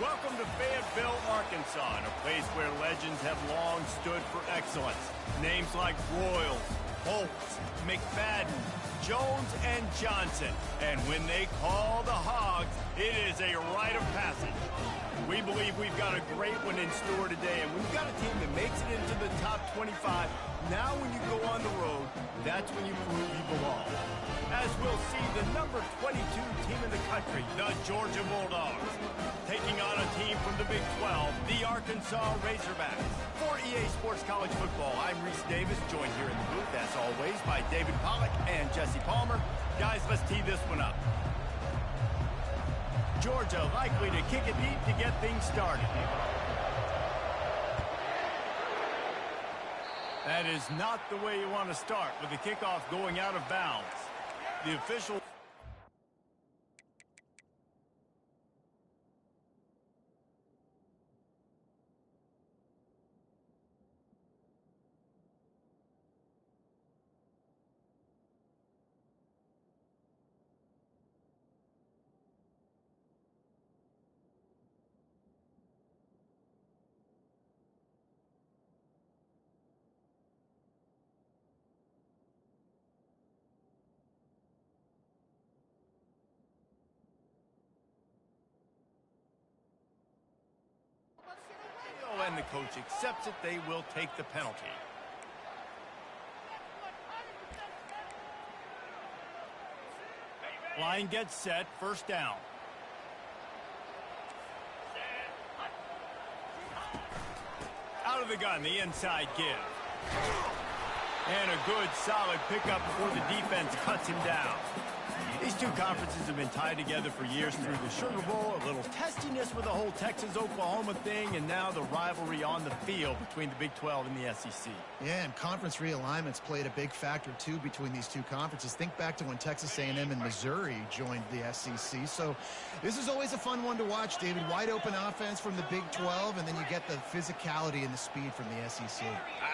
Welcome to Fayetteville, Arkansas, a place where legends have long stood for excellence. Names like Royals, Holtz, McFadden, Jones, and Johnson. And when they call the Hogs, it is a rite of passage. We believe we've got a great one in store today, and we've got a team that makes it into the top 25. Now when you go on the road, that's when you prove you belong. As we'll see, the number 22 team in the country, the Georgia Bulldogs, taking on a team from the Big 12, the Arkansas Razorbacks. For EA Sports College Football, I'm Reese Davis, joined here in the booth, as always, by David Pollack and Jesse Palmer. Guys, let's tee this one up. Georgia likely to kick it deep to get things started. That is not the way you want to start, with the kickoff going out of bounds. The official... and the coach accepts it, they will take the penalty. Line gets set, first down. Out of the gun, the inside give. And a good, solid pickup before the defense cuts him down. These two conferences have been tied together for years through the Sugar Bowl, a little testiness with the whole Texas-Oklahoma thing, and now the rivalry on the field between the Big 12 and the SEC. Yeah, and conference realignments played a big factor, too, between these two conferences. Think back to when Texas A&M and Missouri joined the SEC. So this is always a fun one to watch, David. Wide open offense from the Big 12, and then you get the physicality and the speed from the SEC.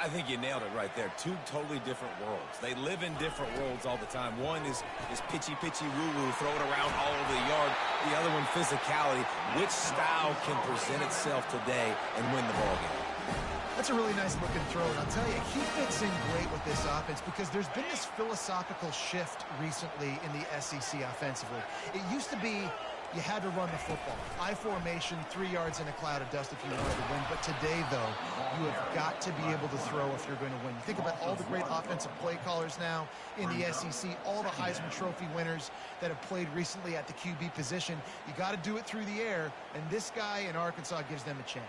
I think you nailed it right there. Two totally different worlds. They live in different worlds all the time. One is pitchy woo-woo, throw it around all over the yard. The other one, physicality. Which style can present itself today and win the ball game? That's a really nice looking throw, and I'll tell you, he fits in great with this offense because there's been this philosophical shift recently in the SEC offensively. It used to be you had to run the football. I formation, 3 yards in a cloud of dust if you wanted to win. But today, though, you have got to be able to throw if you're going to win. You think about all the great offensive play callers now in the SEC, all the Heisman Trophy winners that have played recently at the QB position. You got to do it through the air, and this guy in Arkansas gives them a chance.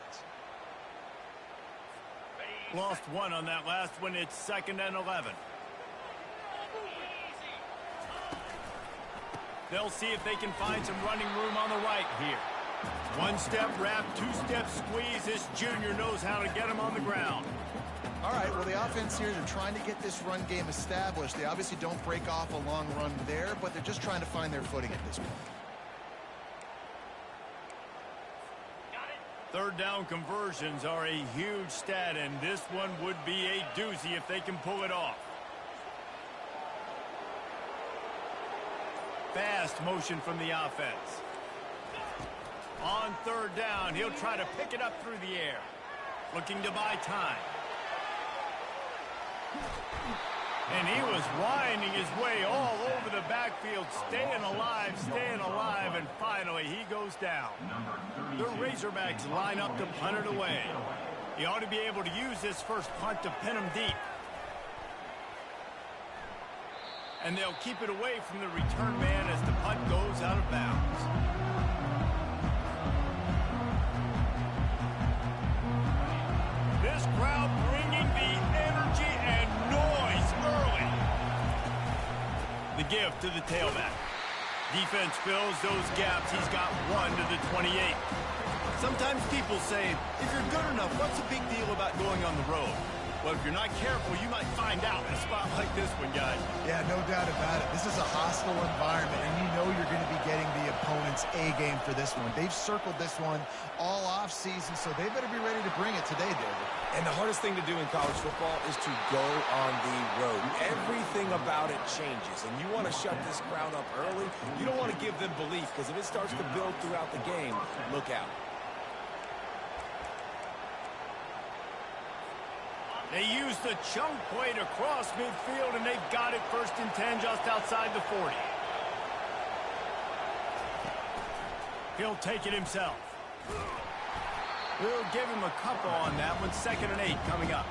Lost one on that last one. It's 2nd and 11. They'll see if they can find some running room on the right here. One-step wrap, two-step squeeze. This junior knows how to get him on the ground. All right, well, the offense here, they're trying to get this run game established. They obviously don't break off a long run there, but they're just trying to find their footing at this point. Third down conversions are a huge stat, and this one would be a doozy if they can pull it off. Fast motion from the offense. On third down, he'll try to pick it up through the air. Looking to buy time. And he was winding his way all over the backfield, staying alive, and finally he goes down. The Razorbacks line up to punt it away. He ought to be able to use this first punt to pin him deep. And they'll keep it away from the return man as the punt goes out of bounds. This crowd bringing the energy and noise early. The give to the tailback. Defense fills those gaps. He's got one to the 28. Sometimes people say, if you're good enough, what's the big deal about going on the road? Well, if you're not careful, you might find out in a spot like this one, guys. Yeah, no doubt about it. This is a hostile environment, and you know you're going to be getting the opponent's A game for this one. They've circled this one all off season, so they better be ready to bring it today, David. And the hardest thing to do in college football is to go on the road. Everything about it changes, and you want to shut this crowd up early. You don't want to give them belief, because if it starts to build throughout the game, look out. They use the chunk play to cross midfield, and they've got it 1st and 10 just outside the 40. He'll take it himself. We'll give him a couple on that one. 2nd and 8 coming up.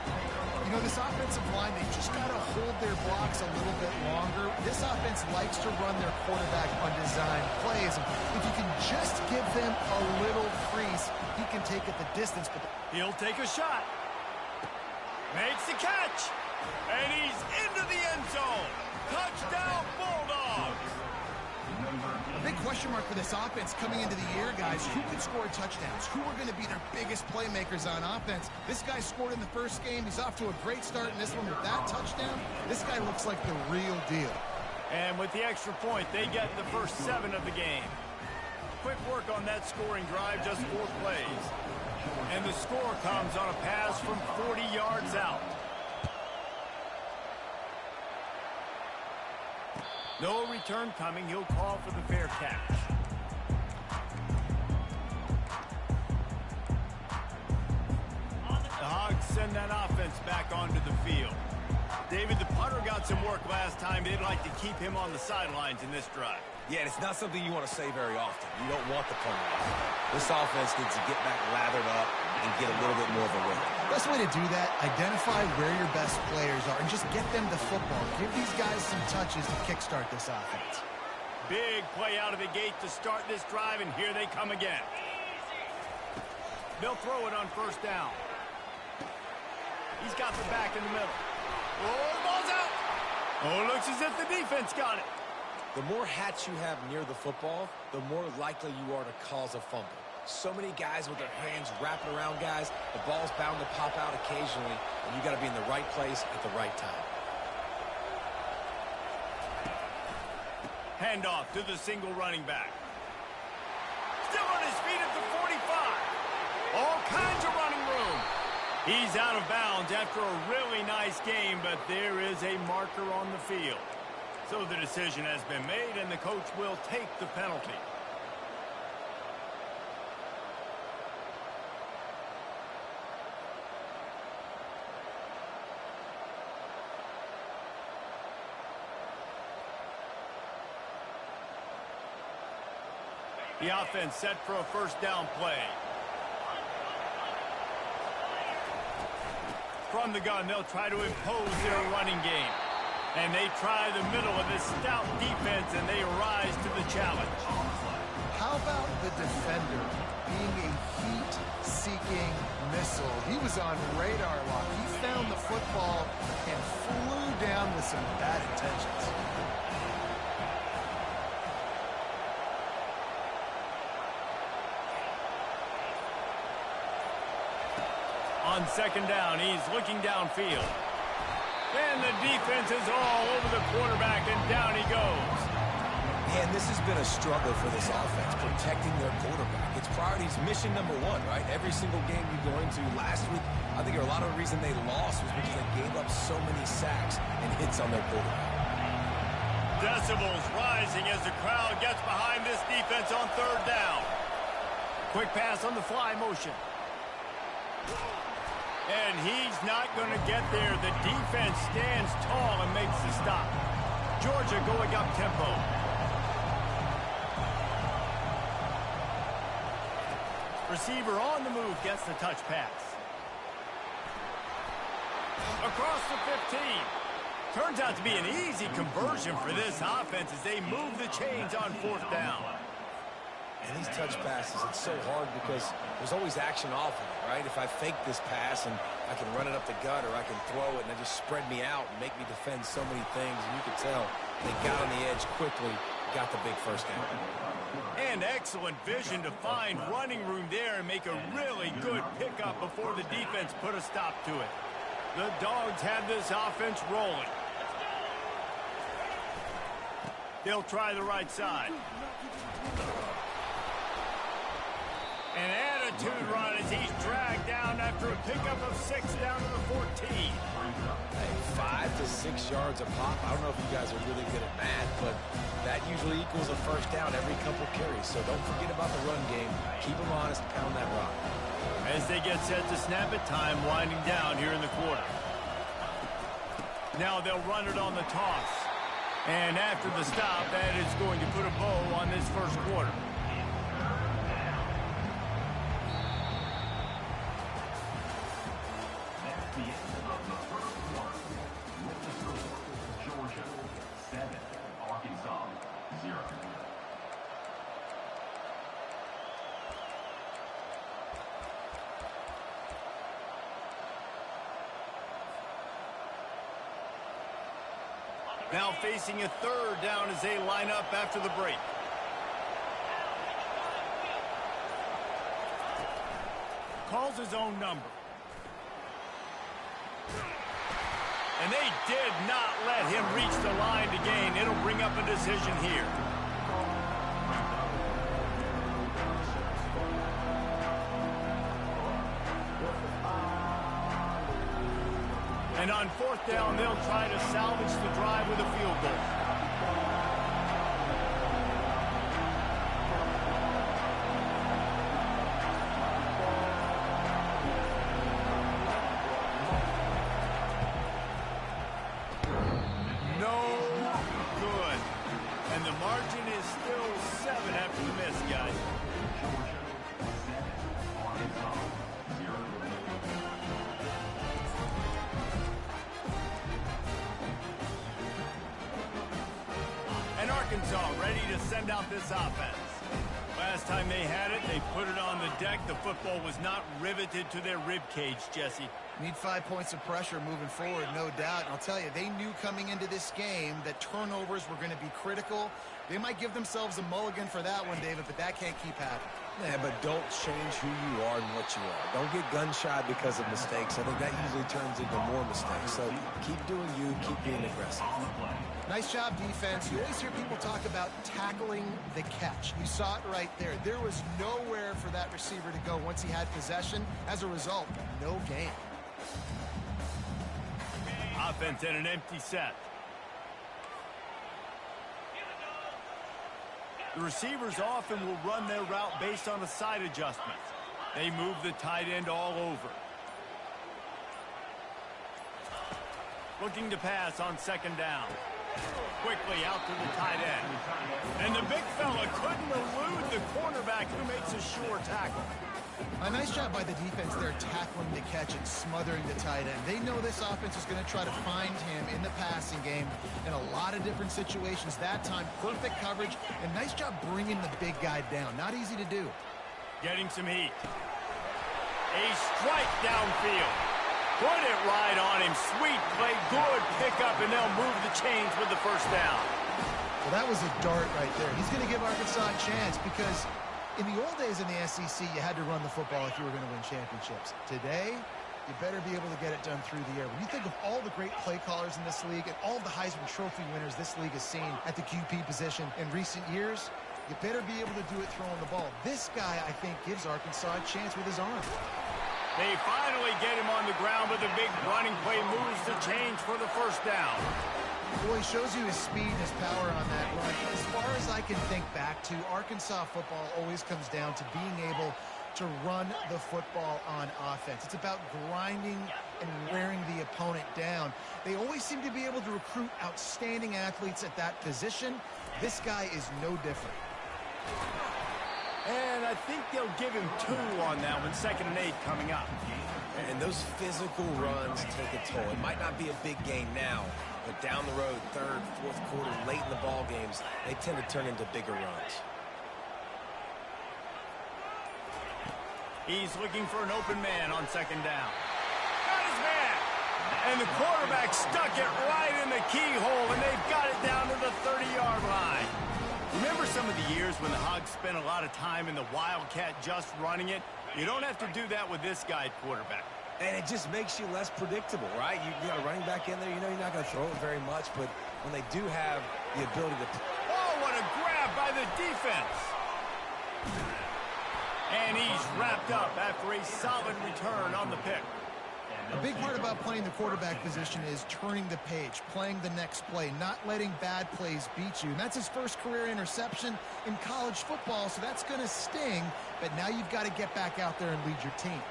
You know, this offensive line, they just got to hold their blocks a little bit longer. This offense likes to run their quarterback on design plays. And if you can just give them a little crease, he can take it the distance. But he'll take a shot. Makes the catch. And he's into the end zone. Touchdown, Bulldogs. A big question mark for this offense coming into the year, guys. Who could score touchdowns? Who are going to be their biggest playmakers on offense? This guy scored in the first game. He's off to a great start in this one with that touchdown. This guy looks like the real deal. And with the extra point, they get the first 7 of the game. Quick work on that scoring drive, just 4 plays. And the score comes on a pass from 40 yards out. No return coming. He'll call for the fair catch. The Hogs send that offense back onto the field. David, the punter got some work last time. They'd like to keep him on the sidelines in this drive. Yeah, it's not something you want to say very often. You don't want the punter. This offense needs to get back lathered up and get a little bit more of a rhythm. Best way to do that, identify where your best players are and just get them the football. Give these guys some touches to kickstart this offense. Big play out of the gate to start this drive, and here they come again. They'll throw it on 1st down. He's got the back in the middle. Oh, the ball's out. Oh, it looks as if the defense got it. The more hats you have near the football, the more likely you are to cause a fumble. So many guys with their hands wrapping around guys, the ball's bound to pop out occasionally, and you got to be in the right place at the right time. Handoff to the single running back. Still on his feet at the 45. All kinds of running room. He's out of bounds after a really nice game, but there is a marker on the field. So the decision has been made, and the coach will take the penalty. The offense set for a 1st down play. From the gun, they'll try to impose their running game. And they try the middle of this stout defense, and they rise to the challenge. How about the defender being a heat-seeking missile? He was on radar lock. He found the football and flew down with some bad intentions. On 2nd down, he's looking downfield. And the defense is all over the quarterback, and down he goes. Man, this has been a struggle for this offense, protecting their quarterback. It's priorities mission number 1, right? Every single game you go into last week, I think a lot of the reason they lost was because they gave up so many sacks and hits on their quarterback. Decibels rising as the crowd gets behind this defense on 3rd down. Quick pass on the fly motion. And he's not going to get there. The defense stands tall and makes the stop. Georgia going up tempo. Receiver on the move gets the touch pass. Across the 15. Turns out to be an easy conversion for this offense as they move the chains on 4th down. And these touch passes, it's so hard because there's always action off of it, right? If I fake this pass and I can run it up the gut, or I can throw it and it just spread me out and make me defend so many things, and you can tell they got on the edge quickly, got the big 1st down. And excellent vision to find running room there and make a really good pickup before the defense put a stop to it. The Dogs have this offense rolling. They'll try the right side. An attitude run as he's dragged down after a pickup of 6 down to the 14. Hey, 5 to 6 yards a pop. I don't know if you guys are really good at math, but that usually equals a 1st down every couple carries. So don't forget about the run game. Keep them honest, pound that rock. As they get set to snap it, time winding down here in the quarter. Now they'll run it on the toss. And after the stop, that is going to put a bow on this first quarter. Georgia 7, Arkansas 0. Now facing a third down as they line up after the break. Calls his own number. And they did not let him reach the line to gain. It'll bring up a decision here. And on fourth down, they'll try to salvage the drive with a field goal. No good. And the margin is still 7 after the miss, guys. And Arkansas ready to send out this offense. Last time they had it, they put it on the deck. The football was not riveted to their rib cage, Jesse. Need 5 points of pressure moving forward, no doubt. And I'll tell you, they knew coming into this game that turnovers were going to be critical. They might give themselves a mulligan for that one, David, but that can't keep happening. Yeah, but don't change who you are and what you are. Don't get gun-shy because of mistakes. I think that usually turns into more mistakes. So keep doing you, keep being aggressive. Nice job, defense. You always hear people talk about tackling the catch. You saw it right there. There was nowhere for that receiver to go once he had possession. As a result, no gain. Offense in an empty set. The receivers often will run their route based on a side adjustment. They move the tight end all over. Looking to pass on second down. Quickly out to the tight end. And the big fella couldn't elude the cornerback who makes a sure tackle. A nice job by the defense there tackling the catch and smothering the tight end. They know this offense is going to try to find him in the passing game in a lot of different situations. That time, perfect coverage, and nice job bringing the big guy down. Not easy to do. Getting some heat. A strike downfield. Put it right on him. Sweet play, good pickup, and they'll move the chains with the first down. Well, that was a dart right there. He's going to give Arkansas a chance because in the old days in the SEC, you had to run the football if you were going to win championships. Today, you better be able to get it done through the air. When you think of all the great play callers in this league and all the Heisman Trophy winners this league has seen at the QP position in recent years, you better be able to do it throwing the ball. This guy, I think, gives Arkansas a chance with his arm. They finally get him on the ground with a big running play, moves the chains for the first down. Boy, shows you his speed and his power on that run. As far as I can think back to, Arkansas football always comes down to being able to run the football on offense. It's about grinding and wearing the opponent down. They always seem to be able to recruit outstanding athletes at that position. This guy is no different. And I think they'll give him 2 on that one, 2nd and 8 coming up. And those physical runs take a toll. It might not be a big gain now, but down the road, 3rd, 4th quarter, late in the ball games, they tend to turn into bigger runs. He's looking for an open man on 2nd down. Got his man! And the quarterback stuck it right in the keyhole, and they've got it down to the 30-yard line. Remember some of the years when the Hogs spent a lot of time in the Wildcat just running it? You don't have to do that with this guy at quarterback. And it just makes you less predictable, right? You got a running back in there, you know you're not going to throw it very much, but when they do have the ability to... Oh, what a grab by the defense! And he's wrapped up after a solid return on the pick. A big part about playing the quarterback position is turning the page, playing the next play, not letting bad plays beat you. And that's his first career interception in college football, so that's going to sting. But now you've got to get back out there and lead your team.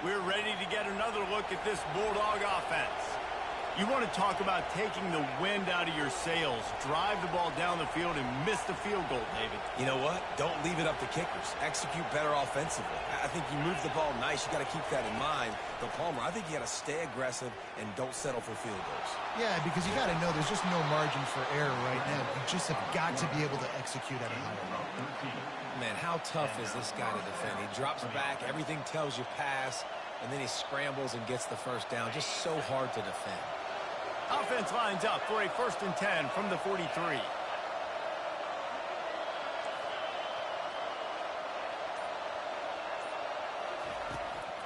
We're ready to get another look at this Bulldog offense. You want to talk about taking the wind out of your sails. Drive the ball down the field and miss the field goal, David. You know what? Don't leave it up to kickers. Execute better offensively. I think you move the ball nice. You got to keep that in mind. But Palmer, I think you got to stay aggressive and don't settle for field goals. Yeah, because you got to know there's just no margin for error right now. You just have got to be able to execute at a high level. Man, how tough is this guy to defend? He drops back, everything tells you pass, and then he scrambles and gets the first down. Just so hard to defend. Offense lines up for a 1st and 10 from the 43.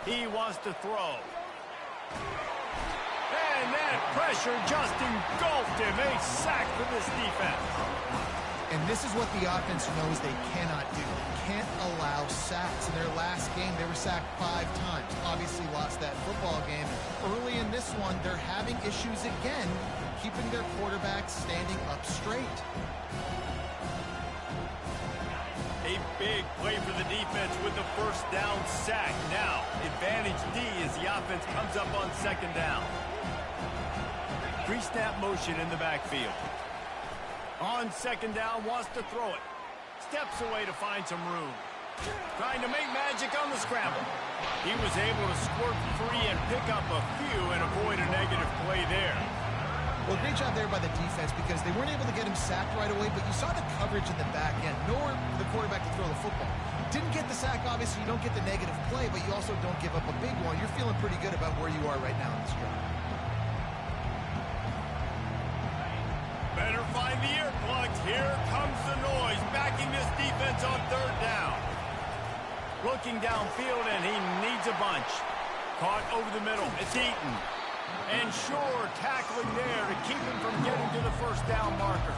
He wants to throw. And that pressure just engulfed him. A sack for this defense. And this is what the offense knows they cannot do. They can't allow sacks. In their last game, they were sacked 5 times. Obviously lost that football game. Early in this one, they're having issues again, keeping their quarterback standing up straight. A big play for the defense with the 1st down sack. Now, advantage D as the offense comes up on 2nd down. Pre-snap motion in the backfield. On 2nd down, wants to throw it. Steps away to find some room. Trying to make magic on the scramble. He was able to squirt free and pick up a few and avoid a negative play there. Well, great job there by the defense because they weren't able to get him sacked right away, but you saw the coverage in the back end. Nowhere for the quarterback to throw the football. Didn't get the sack, obviously. You don't get the negative play, but you also don't give up a big one. You're feeling pretty good about where you are right now in this drive. Better find the earplugs. Here comes the noise, backing this defense on 3rd down. Looking downfield, and he needs a bunch. Caught over the middle. It's Eaton. And Shore tackling there to keep him from getting to the 1st down marker.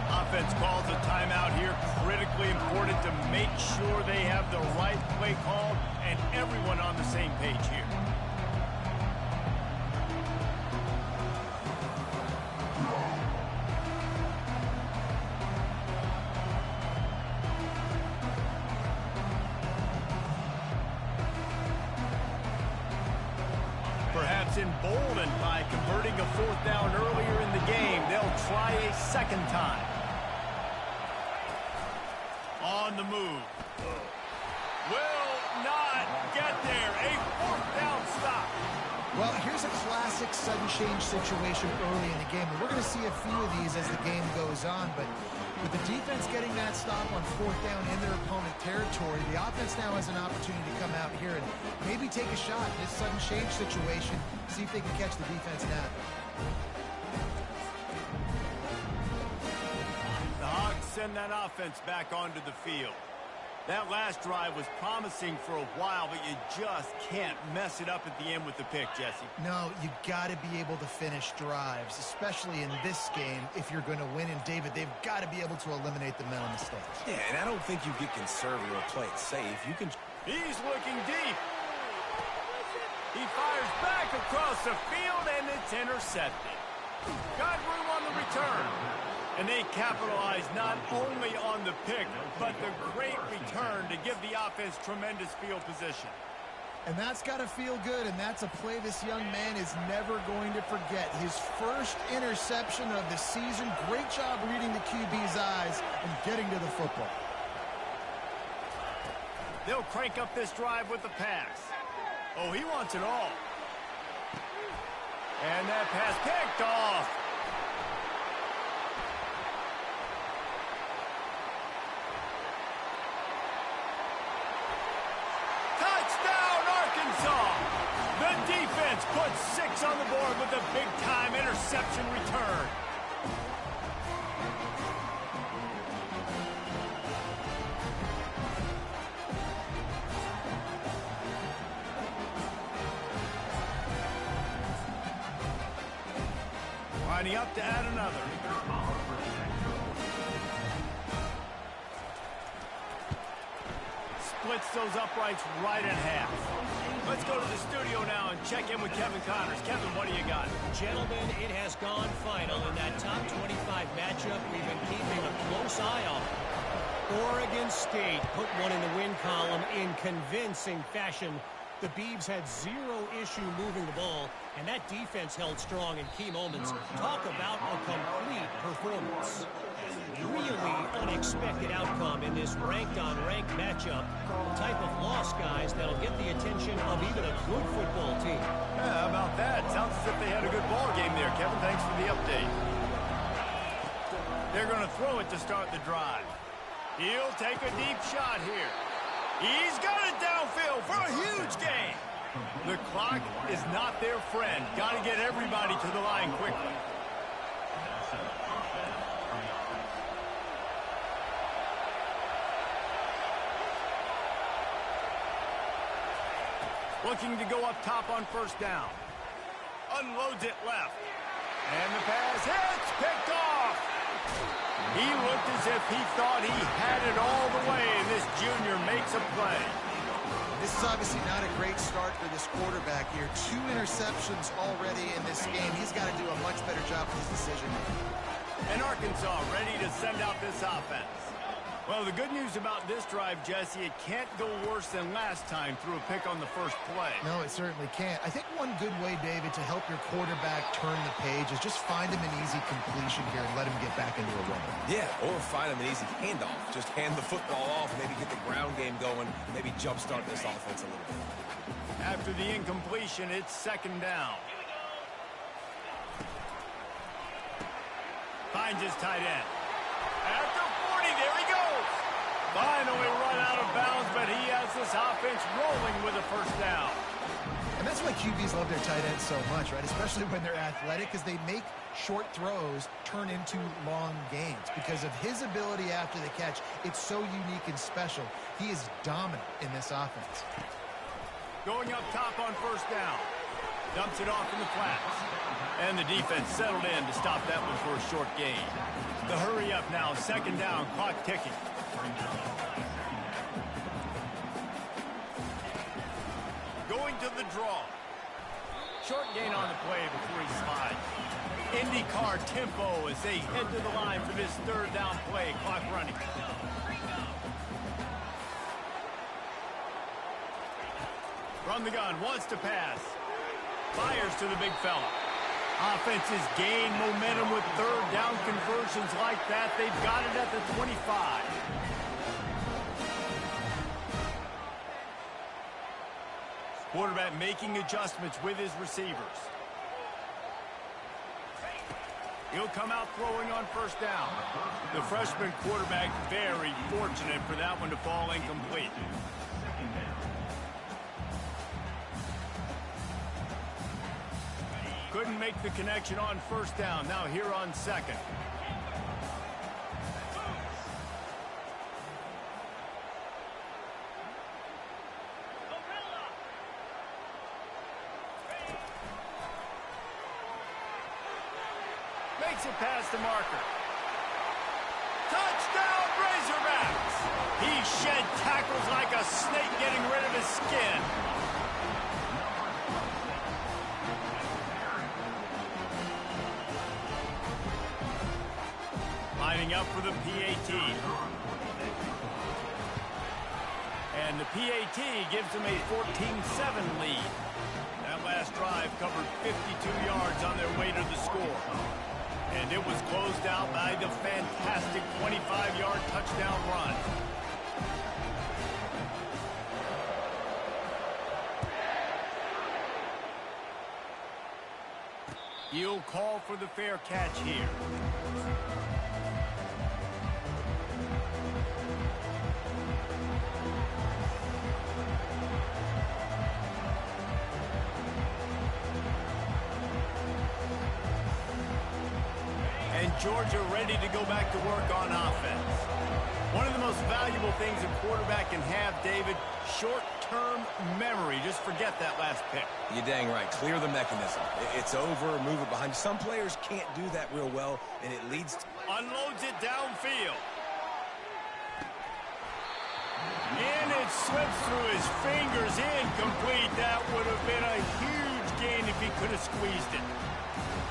Offense calls a timeout here. Critically important to make sure they have the right play called and everyone on the same page here. Perhaps emboldened by converting a 4th down earlier in the game, they'll try a 2nd time. On the move. Will not get there. A 4th down stop. Well, here's a classic sudden change situation early in the game. And we're going to see a few of these as the game goes on, but with the defense getting that stop on 4th down in their opponent territory, the offense now has an opportunity to come out here and maybe take a shot in this sudden change situation, see if they can catch the defense now. The Hogs send that offense back onto the field. That last drive was promising for a while, but you just can't mess it up at the end with the pick, Jesse. No, you got to be able to finish drives, especially in this game if you're going to win. And, David, they've got to be able to eliminate the mental mistakes. Yeah, and I don't think you get conservative or play it safe. You can. He's looking deep. He fires back across the field, and it's intercepted. Got room on the return. And they capitalize not only on the pick, but the great return to give the offense tremendous field position. And that's got to feel good, and that's a play this young man is never going to forget. His 1st interception of the season. Great job reading the QB's eyes and getting to the football. They'll crank up this drive with the pass. Oh, he wants it all. And that pass picked off. The defense puts 6 on the board with a big-time interception return. Lining up to add another. Splits those uprights right in half. Let's go to the studio now and check in with Kevin Connors. Kevin, what do you got? Gentlemen, it has gone final in that top 25 matchup we've been keeping a close eye on. Oregon State put one in the win column in convincing fashion The Beavs had zero issue moving the ball, and that defense held strong in key moments. Talk about a complete performance. Really unexpected outcome in this ranked-on-ranked matchup. The type of loss, guys, that'll get the attention of even a good football team. Yeah, how about that? Sounds as if they had a good ball game there, Kevin. Thanks for the update. They're going to throw it to start the drive. He'll take a deep shot here. He's got it downfield for a huge gain. The clock is not their friend. Got to get everybody to the line quickly. Looking to go up top on first down. Unloads it left. And the pass hits, picked off. He looked as if he thought he had it all the way, and this junior makes a play. This is obviously not a great start for this quarterback here. 2 interceptions already in this game. He's got to do a much better job with his decision. And Arkansas ready to send out this offense. Well, the good news about this drive, Jesse, it can't go worse than last time through a pick on the first play. No, it certainly can't. I think one good way, David, to help your quarterback turn the page is just find him an easy completion here and let him get back into a run. Yeah, or find him an easy handoff. Just hand the football off, maybe get the ground game going, maybe jumpstart this offense a little bit. After the incompletion, it's second down. Finds his tight end. After 40, there he goes. Finally run out of bounds, but he has this offense rolling with a first down. And that's why QBs love their tight ends so much, right? Especially when they're athletic, because they make short throws turn into long gains. Because of his ability after the catch, it's so unique and special. He is dominant in this offense. Going up top on first down. Dumps it off in the flats. And the defense settled in to stop that one for a short gain. The hurry up now, second down, clock ticking. Going to the draw. Short gain on the play before he slides. IndyCar tempo as they head to the line for this third down play, clock running. From the gun, wants to pass. Fires to the big fella. Offenses gain momentum with third down conversions like that. They've got it at the 25. Quarterback making adjustments with his receivers. He'll come out throwing on first down. The freshman quarterback very fortunate for that one to fall incomplete. Couldn't make the connection on first down. Now here on second. Makes it past the marker. Touchdown, Razorbacks! He shed tackles like a snake getting rid of his skin. Lining up for the PAT. And the PAT gives them a 14-7 lead. That last drive covered 52 yards on their way to the score. And it was closed out by the fantastic 25-yard touchdown run. He'll call for the fair catch here. And Georgia ready to go back to work on offense. One of the most valuable things a quarterback can have, David, short-term memory. Just forget that last pick. You're dang right. Clear the mechanism. It's over, move it behind you. Some players can't do that real well, and it leads to... Unloads it downfield. And it slips through his fingers, incomplete. That would have been a huge gain if he could have squeezed it.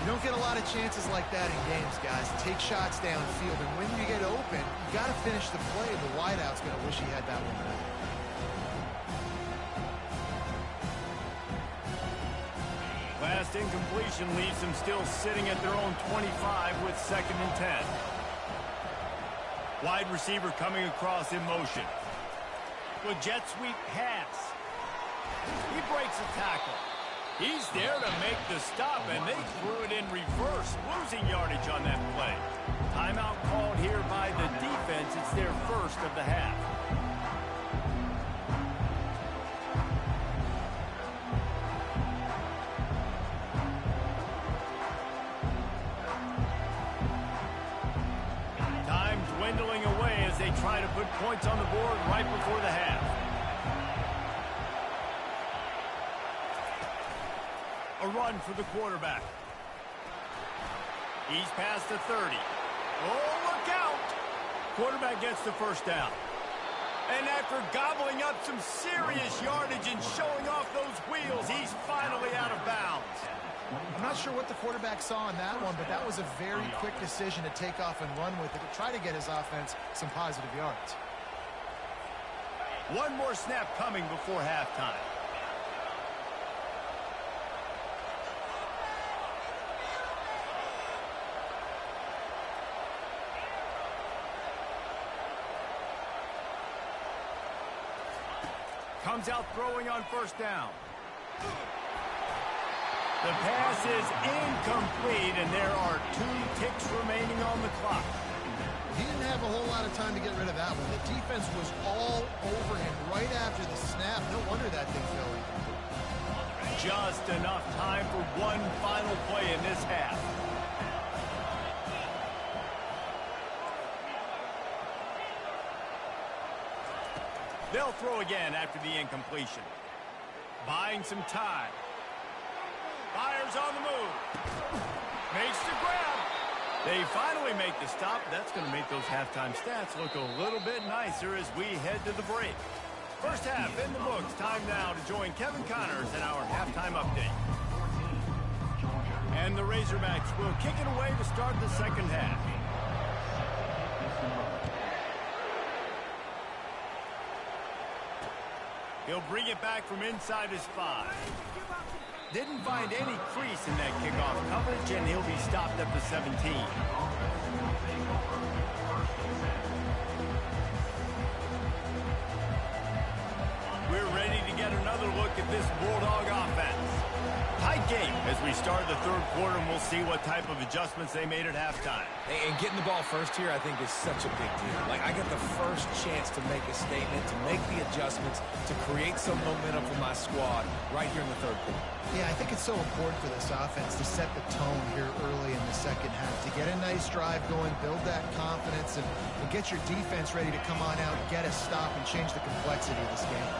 You don't get a lot of chances like that in games, guys. Take shots downfield, and when you get open, you got to finish the play. The wideout's going to wish he had that one back. Last incompletion leaves them still sitting at their own 25 with 2nd and 10. Wide receiver coming across in motion. With jet sweep pass. He breaks a tackle. He's there to make the stop, and they threw it in reverse, losing yardage on that play. Timeout called here by the defense. It's their first of the half. Time dwindling away as they try to put points on the board right before the half. A run for the quarterback. He's past the 30. Oh, look out! Quarterback gets the first down. And after gobbling up some serious yardage and showing off those wheels, he's finally out of bounds. I'm not sure what the quarterback saw in that one, but that was a very quick decision to take off and run with it to try to get his offense some positive yards. One more snap coming before halftime. Comes out throwing on first down. The pass is incomplete, and there are 2 ticks remaining on the clock. He didn't have a whole lot of time to get rid of that one. The defense was all over him right after the snap. No wonder that thing fell in. Just enough time for one final play in this half. They'll throw again after the incompletion. Buying some time. Fires on the move. Makes the grab. They finally make the stop. That's going to make those halftime stats look a little bit nicer as we head to the break. First half in the books. Time now to join Kevin Connors in our halftime update. And the Razorbacks will kick it away to start the second half. He'll bring it back from inside his 5. Didn't find any crease in that kickoff coverage, and he'll be stopped at the 17. We're ready to get another look at this Bulldog offense. Tight game as we start the third quarter, and we'll see what type of adjustments they made at halftime. And getting the ball first here, I think, is such a big deal. Like, I get the first chance to make a statement, to make the adjustments, to create some momentum for my squad right here in the third quarter. Yeah, I think it's so important for this offense to set the tone here early in the second half, to get a nice drive going, build that confidence, and get your defense ready to come on out, get a stop, and change the complexity of this game.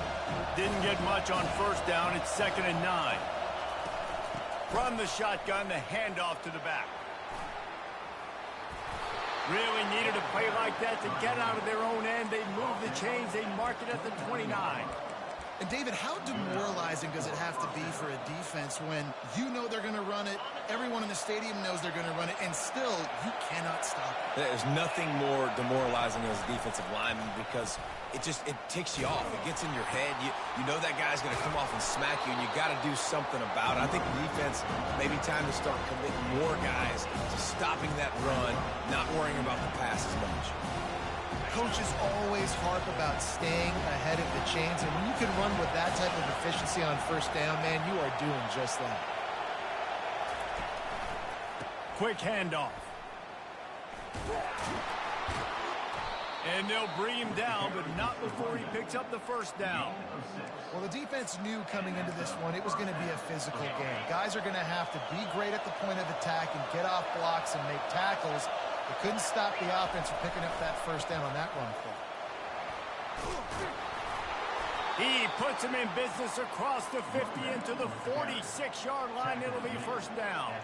Didn't get much on first down. It's 2nd and 9. From the shotgun, the handoff to the back. Really needed a play like that to get out of their own end. They move the chains. They mark it at the 29. And, David, how demoralizing does it have to be for a defense when you know they're going to run it, everyone in the stadium knows they're going to run it, and still you cannot stop it? There's nothing more demoralizing as a defensive lineman because it ticks you off. It gets in your head. You know that guy's going to come off and smack you, and you got to do something about it. I think the defense, maybe time to start committing more guys to stopping that run, not worrying about the pass as much. Coaches always harp about staying ahead of the chains, and when you can run with that type of efficiency on first down, man, you are doing just that. Quick handoff. And they'll bring him down, but not before he picks up the first down. Well, the defense knew coming into this one it was going to be a physical game. Guys are going to have to be great at the point of attack and get off blocks and make tackles. They couldn't stop the offense from picking up that first down on that run play. He puts him in business across the 50 into the 46-yard line. It'll be first down.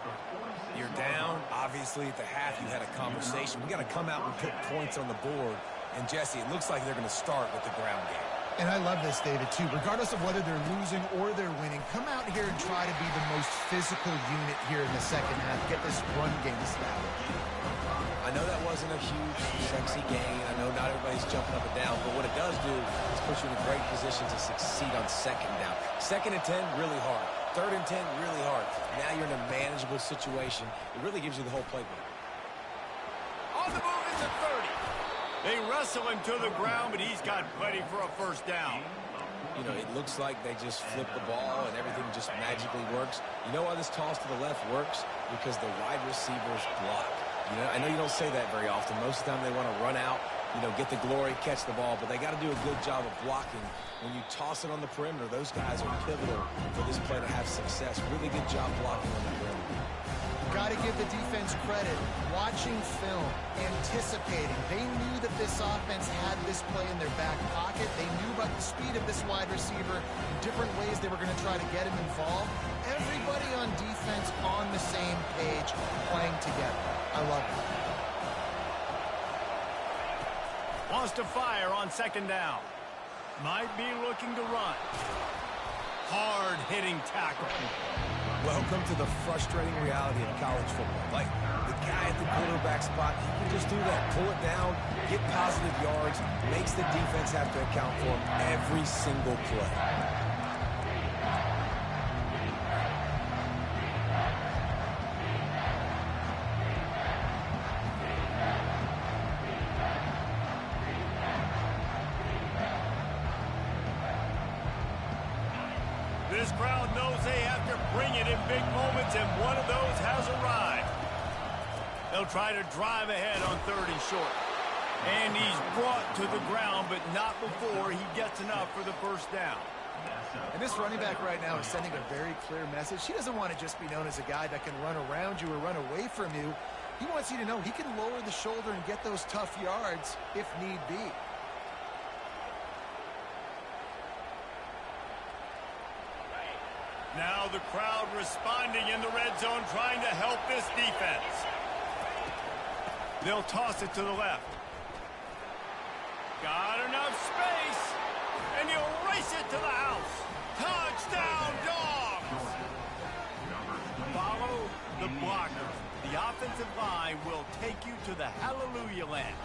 You're down. Obviously, at the half, you had a conversation. We got to come out and put points on the board. And, Jesse, it looks like they're going to start with the ground game. And I love this, David, too. Regardless of whether they're losing or they're winning, come out here and try to be the most physical unit here in the second half. Get this run game established. I know that wasn't a huge, sexy gain. I know not everybody's jumping up and down, but what it does do is put you in a great position to succeed on second down. 2nd and 10, really hard. 3rd and 10, really hard. Now you're in a manageable situation. It really gives you the whole playbook. On the move is the 30. They wrestle him to the ground, but he's got plenty for a first down. You know, it looks like they just flip the ball and everything just magically works. You know why this toss to the left works? Because the wide receivers block. You know, I know you don't say that very often. Most of the time they want to run out, you know, get the glory, catch the ball, but they got to do a good job of blocking. When you toss it on the perimeter, those guys are pivotal for this play to have success. Really good job blocking on the perimeter. Got to give the defense credit. Watching film, anticipating. They knew that this offense had this play in their back pocket. They knew about the speed of this wide receiver, different ways they were going to try to get him involved. Everybody on defense on the same page, playing together. I love it. Wants to fire on 2nd down. Might be looking to run. Hard-hitting tackle. Welcome to the frustrating reality of college football. Like, the guy at the quarterback spot, he can just do that. Pull it down, get positive yards, makes the defense have to account for him every single play. This crowd knows they have to bring it in big moments, and one of those has arrived. They'll try to drive ahead on 3rd and short. And he's brought to the ground, but not before he gets enough for the first down. And this running back right now is sending a very clear message. He doesn't want to just be known as a guy that can run around you or run away from you. He wants you to know he can lower the shoulder and get those tough yards if need be. Now the crowd responding in the red zone, trying to help this defense. They'll toss it to the left. Got enough space, and he'll race it to the house. Touchdown, Dogs! Follow the blocker. The offensive line will take you to the hallelujah land.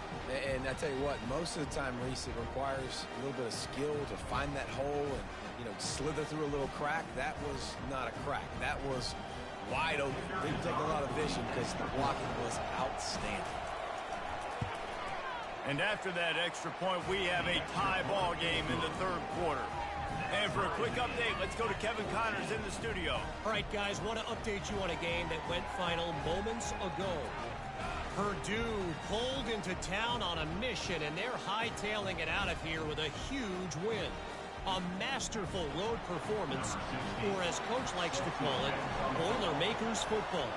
And I tell you what, most of the time, Reese, it requires a little bit of skill to find that hole and, you know, slither through a little crack. That was not a crack. That was wide open. Didn't take a lot of vision because the blocking was outstanding. And after that extra point, we have a tie ball game in the 3rd quarter. And for a quick update, let's go to Kevin Connors in the studio. All right, guys, want to update you on a game that went final moments ago. Purdue pulled into town on a mission, and they're hightailing it out of here with a huge win. A masterful road performance, or as Coach likes to call it, Boilermakers football.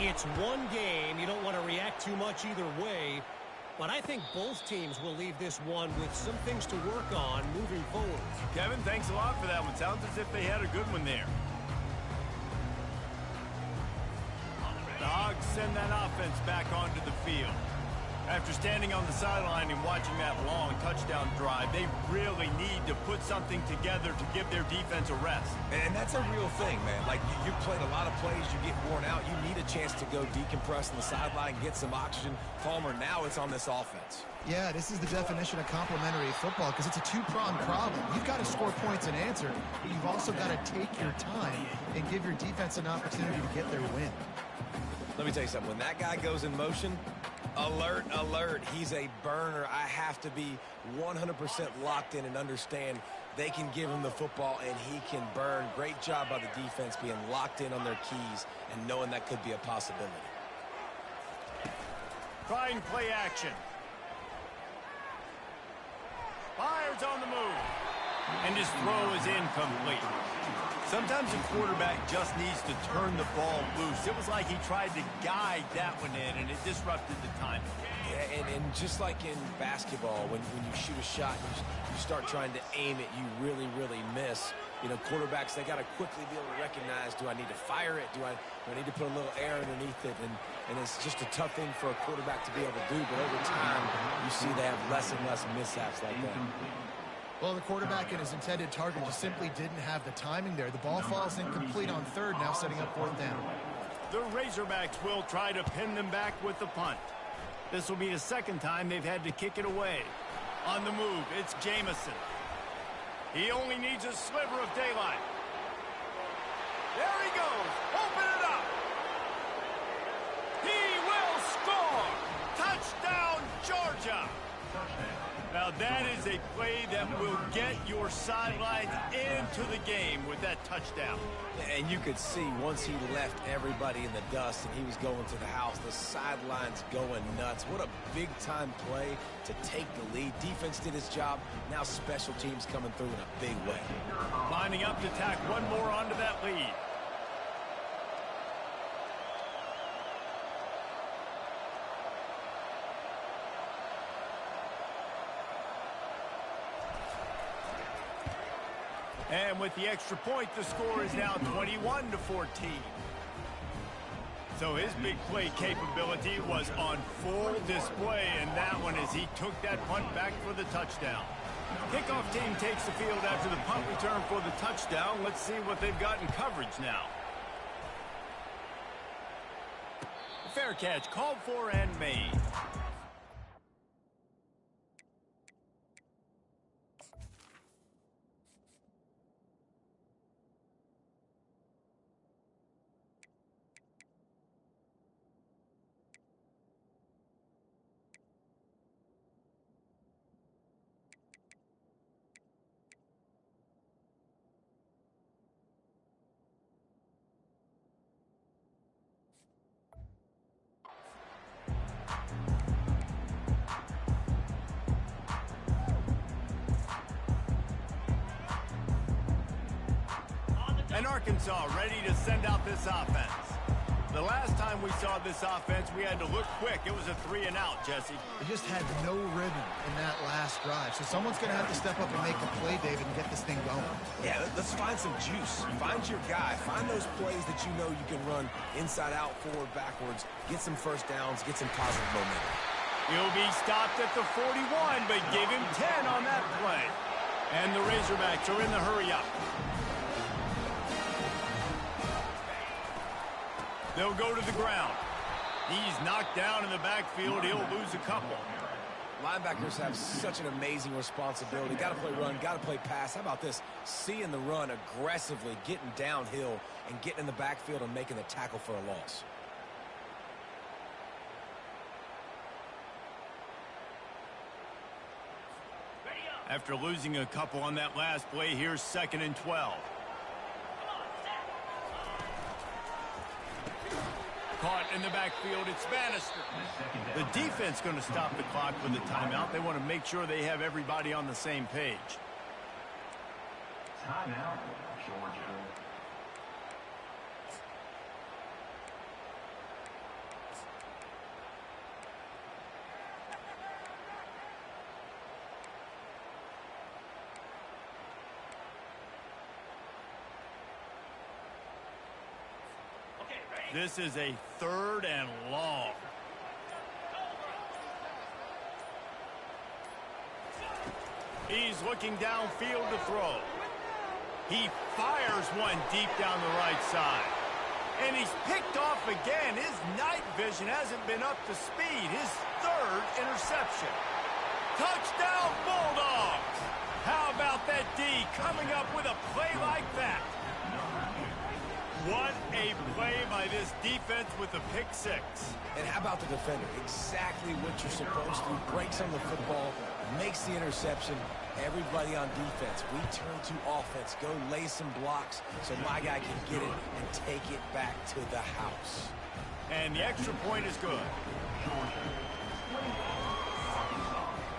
It's one game. You don't want to react too much either way, but I think both teams will leave this one with some things to work on moving forward. Kevin, thanks a lot for that one. Sounds as if they had a good one there. The Hogs send that offense back onto the field. After standing on the sideline and watching that long touchdown drive, they really need to put something together to give their defense a rest. And that's a real thing, man. Like, you've played a lot of plays, you get worn out, you need a chance to go decompress on the sideline, get some oxygen. Palmer, now it's on this offense. Yeah, this is the definition of complementary football because it's a two-pronged problem. You've got to score points and answer, but you've also got to take your time and give your defense an opportunity to get their win. Let me tell you something. When that guy goes in motion, alert, alert. He's a burner. I have to be 100% locked in and understand they can give him the football and he can burn. Great job by the defense being locked in on their keys and knowing that could be a possibility. Trying play action. Fires on the move. And his throw is incomplete. Sometimes a quarterback just needs to turn the ball loose. It was like he tried to guide that one in, and it disrupted the timing. Yeah, and just like in basketball, when you shoot a shot, you start trying to aim it, you really, really miss. You know, quarterbacks, they got to quickly be able to recognize, do I need to fire it? Do I need to put a little air underneath it? And it's just a tough thing for a quarterback to be able to do. But over time, you see they have less and less mishaps like that. Well, the quarterback and his intended target just simply didn't have the timing there. The ball falls incomplete on third, now setting up fourth down. The Razorbacks will try to pin them back with the punt. This will be the second time they've had to kick it away. On the move, it's Jamison. He only needs a sliver of daylight. There he goes. Open it up. He will score. Touchdown, Georgia. Now that is a play that will get your sidelines into the game with that touchdown. And you could see once he left everybody in the dust and he was going to the house, the sidelines going nuts. What a big-time play to take the lead. Defense did its job. Now special teams coming through in a big way. Lining up to tack one more onto that lead. And with the extra point, the score is now 21-14. So his big play capability was on full display in that one as he took that punt back for the touchdown. Kickoff team takes the field after the punt return for the touchdown. Let's see what they've got in coverage now. Fair catch called for and made. And Arkansas ready to send out this offense. The last time we saw this offense, we had to look quick. It was a 3-and-out, Jesse. They just had no rhythm in that last drive. So someone's going to have to step up and make a play, David, and get this thing going. Yeah, let's find some juice. Find your guy. Find those plays that you know you can run inside out, forward, backwards. Get some first downs. Get some positive momentum. He'll be stopped at the 41, but give him 10 on that play. And the Razorbacks are in the hurry-up. They'll go to the ground. He's knocked down in the backfield. He'll lose a couple. Linebackers have such an amazing responsibility. Got to play run, got to play pass. How about this? Seeing the run aggressively, getting downhill, and getting in the backfield and making the tackle for a loss. After losing a couple on that last play, here's 2nd and 12. Caught in the backfield, it's Bannister. The defense going to stop the clock with a timeout. They want to make sure they have everybody on the same page. Timeout, Georgia. This is a 3rd and long. He's looking downfield to throw. He fires one deep down the right side. And he's picked off again. His night vision hasn't been up to speed. His 3rd interception. Touchdown, Bulldogs! How about that D coming up with a play like that? What a play by this defense with the pick 6. And how about the defender? Exactly what you're supposed to. Breaks on the football, makes the interception. Everybody on defense, we turn to offense. Go lay some blocks so my guy can get it and take it back to the house. And the extra point is good.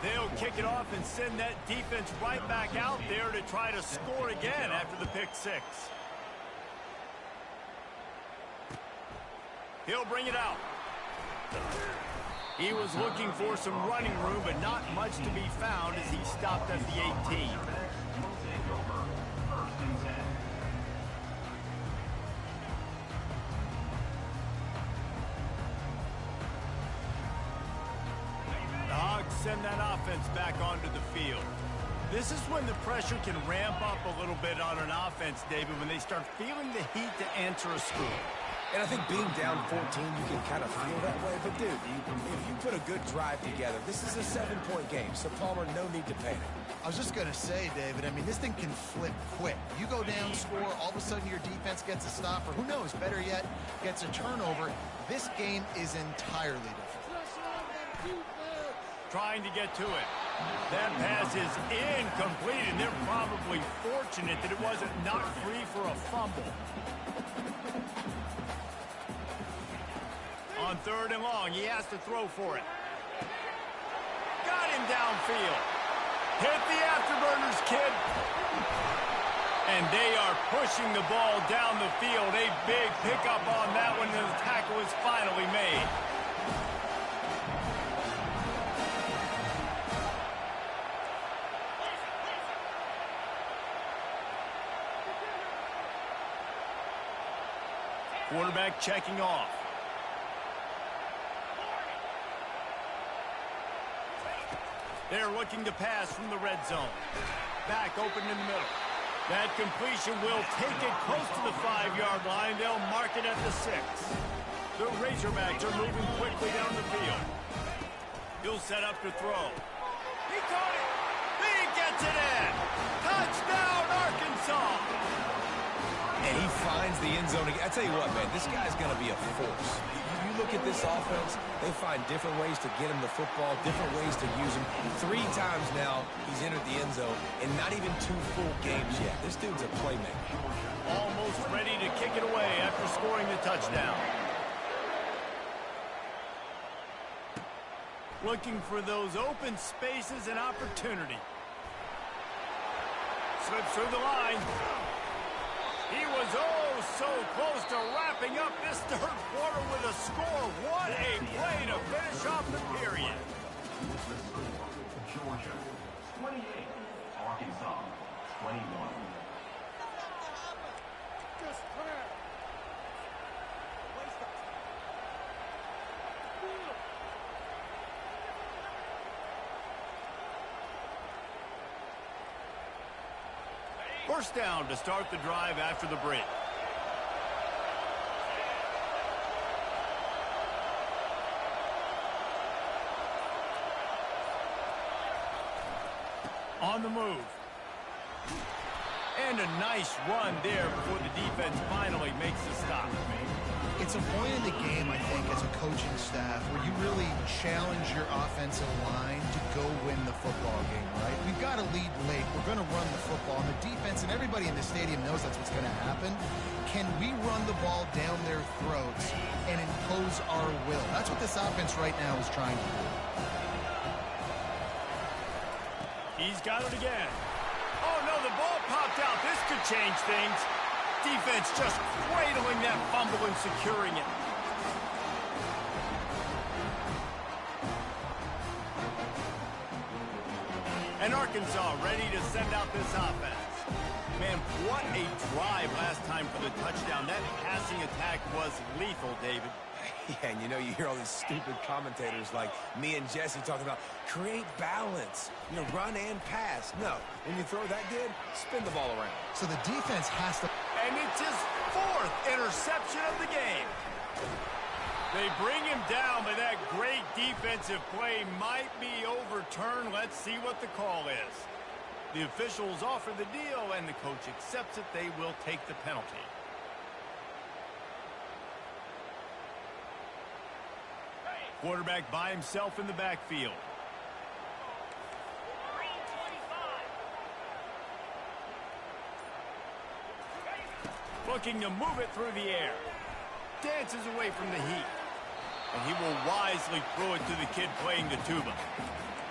They'll kick it off and send that defense right back out there to try to score again after the pick 6. He'll bring it out. He was looking for some running room, but not much to be found as he stopped at the 18. The Hogs send that offense back onto the field. This is when the pressure can ramp up a little bit on an offense, David, when they start feeling the heat to enter a score. And I think being down 14, you can kind of feel that way. But, dude, if you put a good drive together, this is a 7-point game. So, Palmer, no need to panic. I was just going to say, David, I mean, this thing can flip quick. You go down, score, all of a sudden your defense gets a stop, or who knows, better yet, gets a turnover. This game is entirely different. Trying to get to it. That pass is incomplete, and they're probably fortunate that it wasn't knocked free for a fumble. On 3rd and long, he has to throw for it. Got him downfield. Hit the afterburners, kid. And they are pushing the ball down the field. A big pickup on that one, and the tackle is finally made. Quarterback checking off. They're looking to pass from the red zone. Back open in the middle. That completion will take it close to the 5-yard line. They'll mark it at the 6. The Razorbacks are moving quickly down the field. He'll set up to throw. He caught it. He gets it in. Touchdown, Arkansas. And he finds the end zone. I tell you what, man, this guy's going to be a force. You look at this offense, they find different ways to get him the football, different ways to use him. 3 times now he's entered the end zone, and not even 2 full games yet. This dude's a playmaker. Almost ready to kick it away after scoring the touchdown. Looking for those open spaces and opportunity. Slips through the line. He was so close to wrapping up this 3rd quarter with a score. What a play to finish off the period. Georgia 28, Arkansas 21. First down to start the drive after the break. On the move. And a nice run there before the defense finally makes the stop. It's a point in the game, I think, as a coaching staff, where you really challenge your offensive line to go win the football game, right? We've got to lead late. We're going to run the football. And the defense and everybody in the stadium knows that's what's going to happen. Can we run the ball down their throats and impose our will? That's what this offense right now is trying to do. He's got it again. Oh, no, the ball popped out. This could change things. Defense just cradling that fumble and securing it. And Arkansas ready to send out this offense. Man, what a drive last time for the touchdown. That passing attack was lethal, David. Yeah, and you know, you hear all these stupid commentators like me and Jesse talking about create balance, you know, run and pass. No, when you throw that good, spin the ball around. So the defense has to... And it's his 4th interception of the game. They bring him down, but that great defensive play might be overturned. Let's see what the call is. The officials offer the deal, and the coach accepts it. They will take the penalty. Quarterback by himself in the backfield. Looking to move it through the air. Dances away from the heat. And he will wisely throw it to the kid playing the tuba.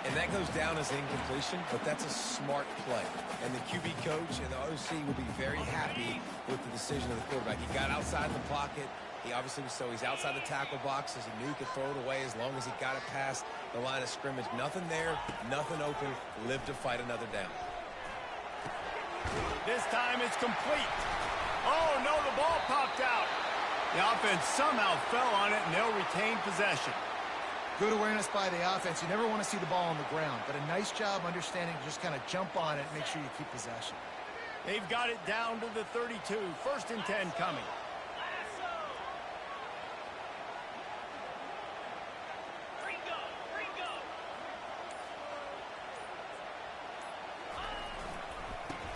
And that goes down as incompletion, but that's a smart play. And the QB coach and the OC will be very happy with the decision of the quarterback. He got outside the pocket. He obviously was he's outside the tackle box as he knew he could throw it away as long as he got it past the line of scrimmage. Nothing there, nothing open. Live to fight another down. This time it's complete. Oh, no, the ball popped out. The offense somehow fell on it, and they'll retain possession. Good awareness by the offense. You never want to see the ball on the ground, but a nice job understanding to just kind of jump on it and make sure you keep possession. They've got it down to the 32. 1st and 10 coming.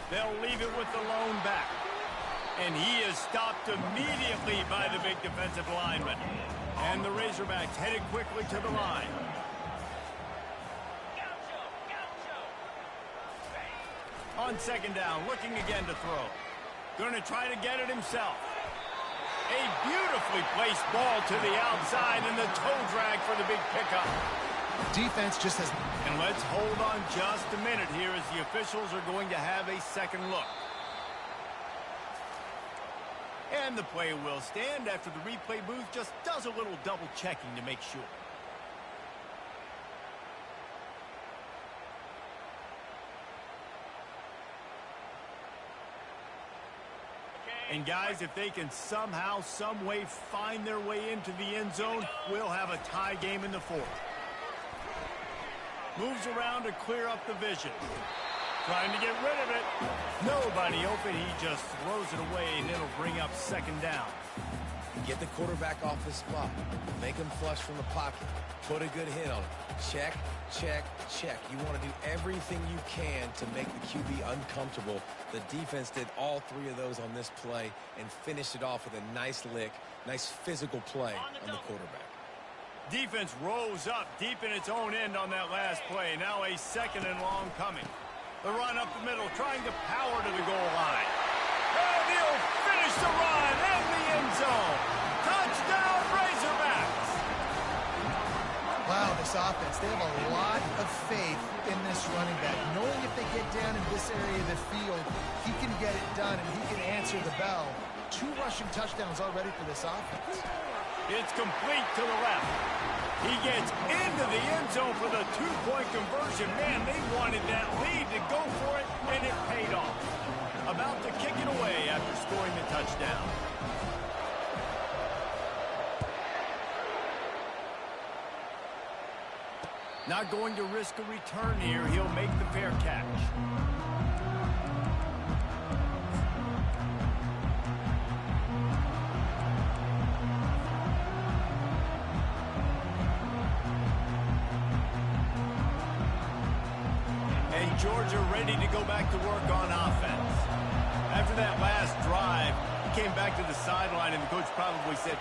They'll leave it with the lone back. And he is stopped immediately by the big defensive lineman. And the Razorbacks headed quickly to the line. On second down, looking again to throw. Going to try to get it himself. A beautifully placed ball to the outside and the toe drag for the big pickup. Defense just has... And let's hold on just a minute here as the officials are going to have a second look. And the play will stand after the replay booth just does a little double checking to make sure. And guys, if they can somehow, some way find their way into the end zone, we'll have a tie game in the fourth. Moves around to clear up the vision. Trying to get rid of it. Nobody open. He just throws it away, and it'll bring up second down. Get the quarterback off his spot. Make him flush from the pocket. Put a good hit on him. Check, check, check. You want to do everything you can to make the QB uncomfortable. The defense did all three of those on this play and finished it off with a nice lick, nice physical play on the quarterback. Defense rose up deep in its own end on that last play. Now a second and long coming. The run up the middle, trying to power to the goal line. And he'll finish the run in the end zone. Touchdown, Razorbacks! Wow, this offense, they have a lot of faith in this running back. Knowing if they get down in this area of the field, he can get it done and he can answer the bell. 2 rushing touchdowns already for this offense. It's complete to the left. He gets into the end zone for the 2-point conversion. Man, they wanted that lead to go for it, and it paid off. About to kick it away after scoring the touchdown. Not going to risk a return here. He'll make the fair catch. Georgia ready to go back to work on offense. After that last drive, he came back to the sideline, and the coach probably said,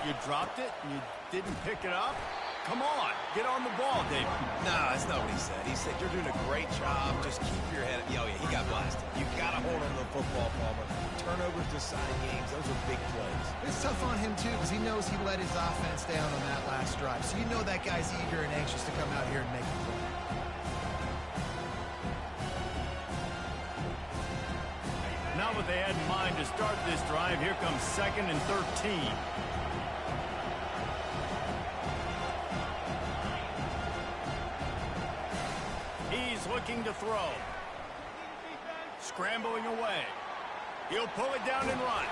"You dropped it and you didn't pick it up? Come on, get on the ball, David." No, that's not what he said. He said, "You're doing a great job. Just keep your head up." Oh, yeah, he got blasted. You got to hold on to the football, Palmer. Turnovers deciding games. Those are big plays. It's tough on him, too, because he knows he let his offense down on that last drive. So you know that guy's eager and anxious to come out here and make a play. Not what they had in mind to start this drive. Here comes 2nd and 13. He's looking to throw. Scrambling away. He'll pull it down and run.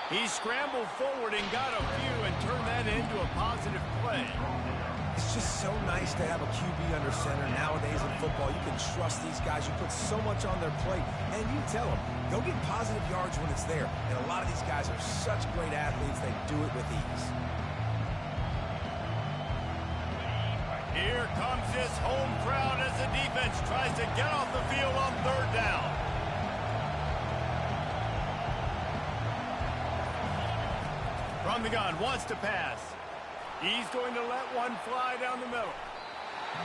He scrambled forward and got a few and turned that into a positive play. It's just so nice to have a QB under center nowadays in football. You can trust these guys. You put so much on their plate, and you tell them, go get positive yards when it's there. And a lot of these guys are such great athletes, they do it with ease. Here comes this home crowd as the defense tries to get off the field on 3rd down. From the gun, wants to pass. He's going to let one fly down the middle.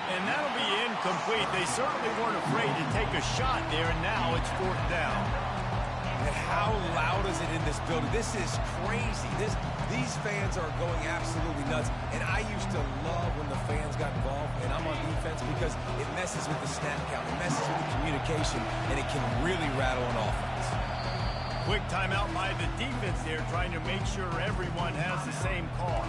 And that'll be incomplete. They certainly weren't afraid to take a shot there, and now it's 4th down. And how loud is it in this building? This is crazy. These fans are going absolutely nuts. And I used to love when the fans got involved, and I'm on defense, because it messes with the snap count. It messes with the communication, and it can really rattle an offense. Quick timeout by the defense there, trying to make sure everyone has the same call.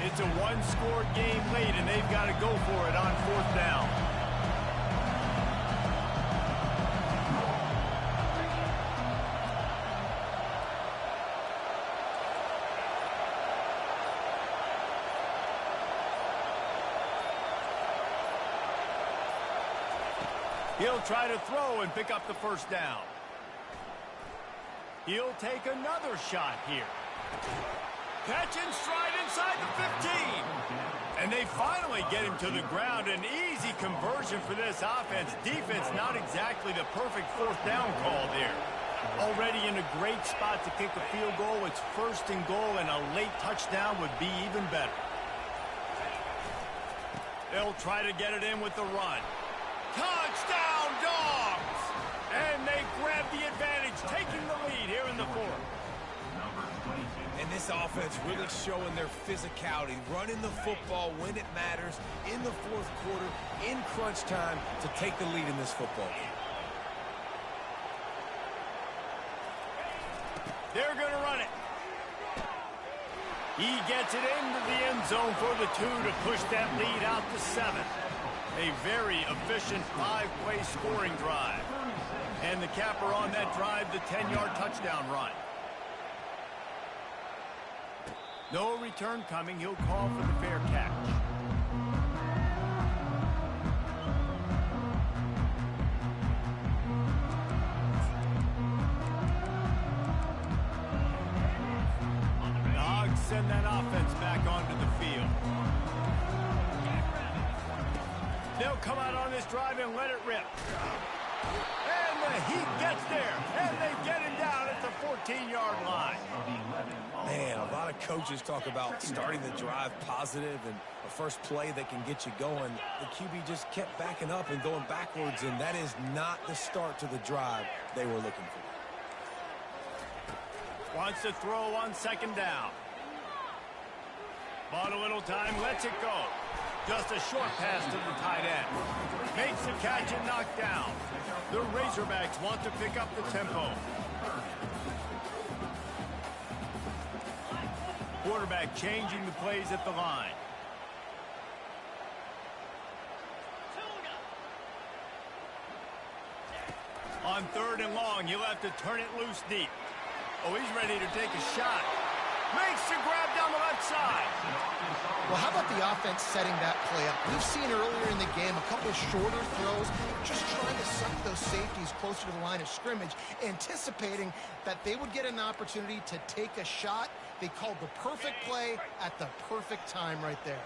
It's a one-score game late, and they've got to go for it on 4th down. He'll try to throw and pick up the 1st down. He'll take another shot here. Catch and stride inside the 15. And they finally get him to the ground. An easy conversion for this offense. Defense not exactly the perfect fourth down call there. Already in a great spot to kick a field goal. It's 1st and goal, and a late touchdown would be even better. They'll try to get it in with the run. Touchdown, Dogs! And they grab the advantage, taking the lead here in the 4th. And this offense really showing their physicality, running the football when it matters, in the 4th quarter, in crunch time, to take the lead in this football game. They're going to run it. He gets it into the end zone for the 2 to push that lead out to 7. A very efficient 5-play scoring drive. And the capper on that drive, the 10-yard touchdown run. No return coming. He'll call for the fair catch. The Hogs send that offense back onto the field. They'll come out on this drive and let it rip. And the Heat gets there, and they get him down at the 14-yard line. Man, a lot of coaches talk about starting the drive positive and a first play that can get you going. The QB just kept backing up and going backwards, and that is not the start to the drive they were looking for. Wants to throw on 2nd down. Bought a little time, lets it go. Just a short pass to the tight end. Makes the catch and knocked down. The Razorbacks want to pick up the tempo. Quarterback changing the plays at the line. On 3rd and long, he'll have to turn it loose deep. Oh, he's ready to take a shot. Makes the grab down the left side. Well, how about the offense setting that play up? We've seen earlier in the game a couple shorter throws, just trying to suck those safeties closer to the line of scrimmage, anticipating that they would get an opportunity to take a shot. They called the perfect play at the perfect time right there.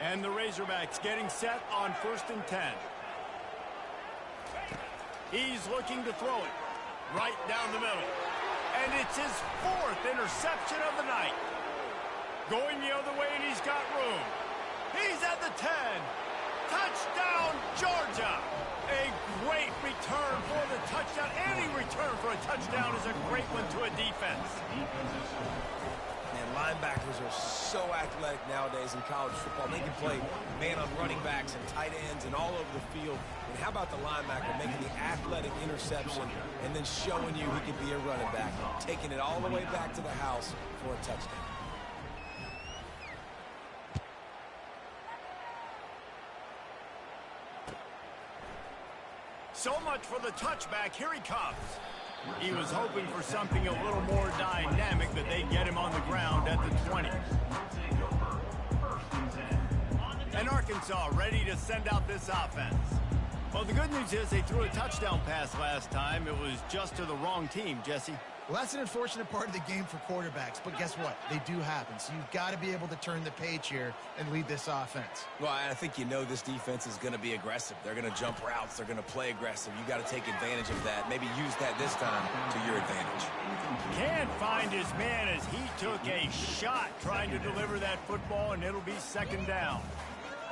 And the Razorbacks getting set on 1st and 10. He's looking to throw it right down the middle. And it's his 4th interception of the night. Going the other way, and he's got room. He's at the 10. Touchdown, Georgia. A great return for the touchdown. Any return for a touchdown is a great one to a defense. Man, linebackers are so athletic nowadays in college football. They can play man on running backs and tight ends and all over the field. And how about the linebacker making the athletic interception and then showing you he can be a running back, taking it all the way back to the house for a touchdown. So much for the touchback. Here he comes. He was hoping for something a little more dynamic, but they get him on the ground at the 20. And Arkansas ready to send out this offense. Well, the good news is they threw a touchdown pass last time. It was just to the wrong team, Jesse. Well, that's an unfortunate part of the game for quarterbacks, but guess what? They do happen. So you've got to be able to turn the page here and lead this offense. Well, I think you know this defense is going to be aggressive. They're going to jump routes. They're going to play aggressive. You got to take advantage of that. Maybe use that this time to your advantage. Can't find his man as he took a shot trying to deliver that football, and it'll be 2nd down.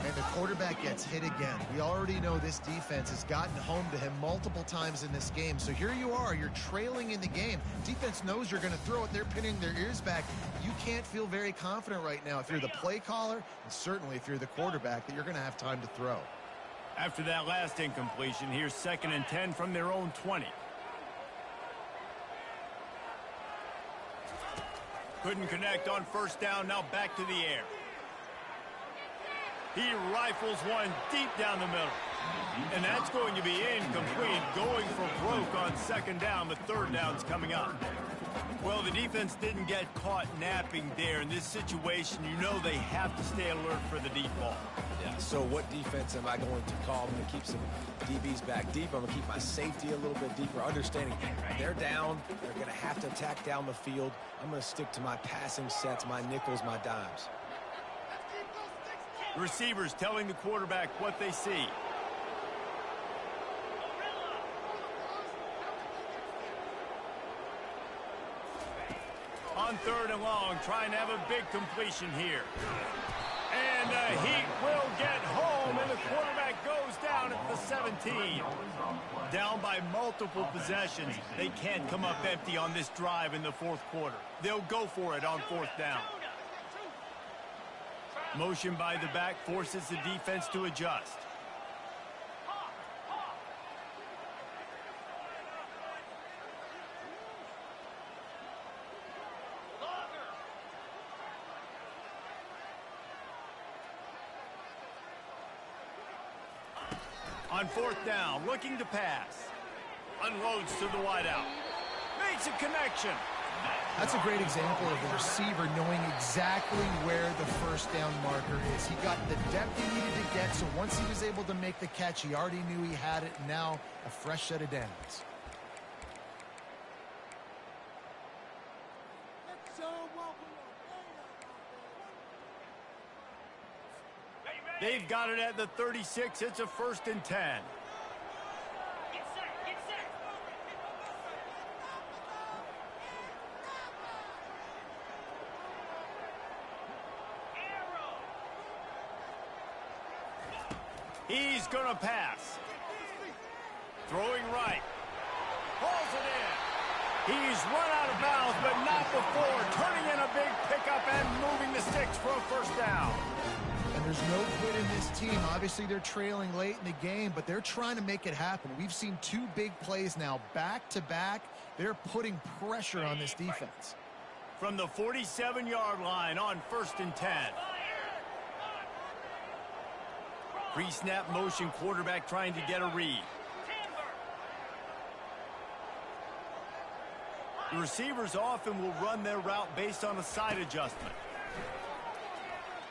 And the quarterback gets hit again. We already know this defense has gotten home to him multiple times in this game. So here you are, you're trailing in the game. Defense knows you're going to throw it. They're pinning their ears back. You can't feel very confident right now if you're the play caller, and certainly if you're the quarterback, that you're going to have time to throw. After that last incompletion, here's 2nd and 10 from their own 20. Couldn't connect on 1st down, now back to the air. He rifles one deep down the middle. And that's going to be incomplete, going for broke on second down. The third down's coming up. Well, the defense didn't get caught napping there. In this situation, you know they have to stay alert for the deep ball. Yeah, so what defense am I going to call? I'm going to keep some DBs back deep. I'm going to keep my safety a little bit deeper, understanding they're down. They're going to have to attack down the field. I'm going to stick to my passing sets, my nickels, my dimes. The receivers telling the quarterback what they see. On third and long, trying to have a big completion here. And the Heat will get home, and the quarterback goes down at the 17. Down by multiple possessions. They can't come up empty on this drive in the fourth quarter. They'll go for it on fourth down. Motion by the back forces the defense to adjust. On fourth down, looking to pass. Unloads to the wideout. Makes a connection. That's a great example of the receiver knowing exactly where the first down marker is. He got the depth he needed to get, so once he was able to make the catch, he already knew he had it. Now, a fresh set of downs. They've got it at the 36. It's a 1st and 10. He's going to pass. Throwing right. Pulls it in. He's run out of bounds, but not before. Turning in a big pickup and moving the sticks for a first down. And there's no quit in this team. Obviously, they're trailing late in the game, but they're trying to make it happen. We've seen 2 big plays now, back-to-back. They're putting pressure on this defense. From the 47-yard line on 1st and 10. Pre-snap motion, quarterback trying to get a read. The receivers often will run their route based on a side adjustment.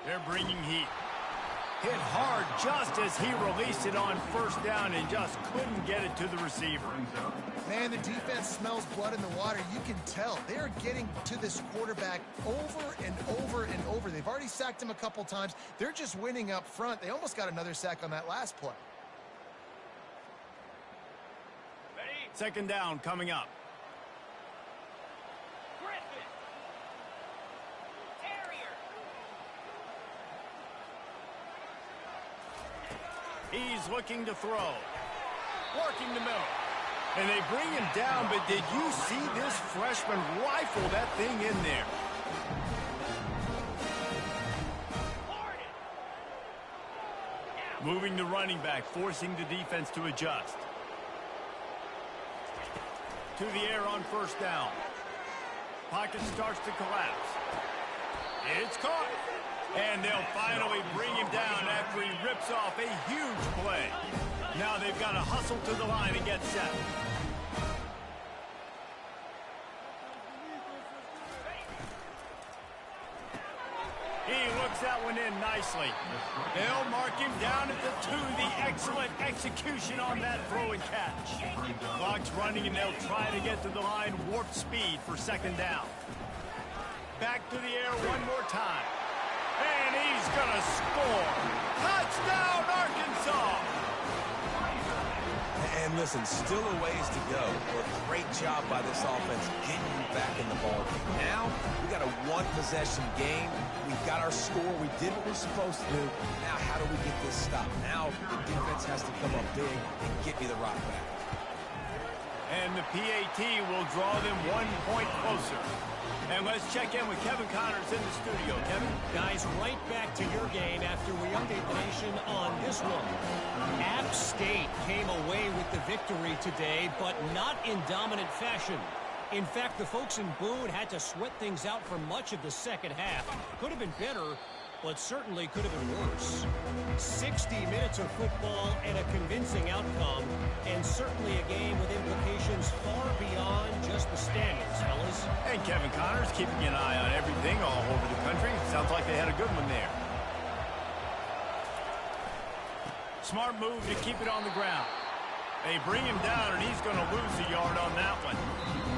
They're bringing heat. Hit hard just as he released it on first down and just couldn't get it to the receiver. Man, the defense smells blood in the water. You can tell. They're getting to this quarterback over and over and over. They've already sacked him a couple times. They're just winning up front. They almost got another sack on that last play. Second down coming up. He's looking to throw. Working the middle. And they bring him down, but did you see this freshman rifle that thing in there? Moving the running back, forcing the defense to adjust. To the air on first down. Pocket starts to collapse. It's caught. And they'll finally bring him down after he rips off a huge play. Now they've got to hustle to the line and get set. He looks that one in nicely. They'll mark him down at the 2. The excellent execution on that throw and catch. Clock's running, and they'll try to get to the line. Warp speed for second down. Back to the air one more time. And he's going to score. Touchdown, Arkansas! And listen, still a ways to go. But great job by this offense getting you back in the ball game. Now, we got a one-possession game. We've got our score. We did what we're supposed to do. Now, how do we get this stopped? Now, the defense has to come up big and get me the rock back. And the PAT will draw them 1 point closer. And let's check in with Kevin Connors in the studio. Kevin? Guys, right back to your game after we update the nation on this one. App State came away with the victory today, but not in dominant fashion. In fact, the folks in Boone had to sweat things out for much of the second half. Could have been better, but certainly could have been worse. 60 minutes of football and a convincing outcome, and certainly a game with implications far beyond just the standings, fellas. And Kevin Connors keeping an eye on everything all over the country. Sounds like they had a good one there. Smart move to keep it on the ground. They bring him down, and he's going to lose a yard on that one.